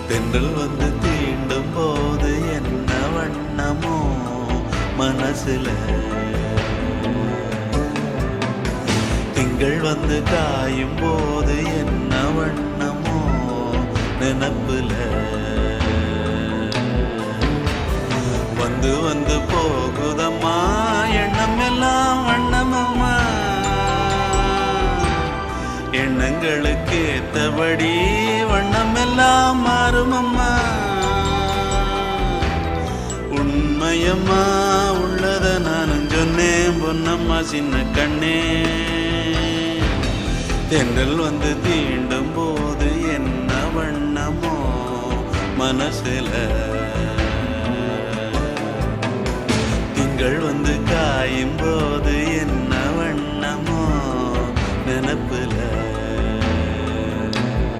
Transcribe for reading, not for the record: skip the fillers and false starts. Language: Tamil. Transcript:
தென்றல் வந்து தீண்டும் போது என்ன வண்ணமோ மனசுல, திங்கள் வந்து காயும் போது என்ன வண்ணமோ நினப்புல, வந்து வந்து போகுதம்மா எண்ணம் எல்லாம் வண்ணமம்மா, எண்ணங்களுக்கு ஏத்தபடி வண்ணம் எல்லாம் மாறுமம்மா. உண்மையம்மா உள்ளத நானும் சொன்னேன் பொன்னம்மா சின்ன கண்ணே. தென்றல் வந்து தீண்டும் போது என்ன வண்ணமோ மனசுல.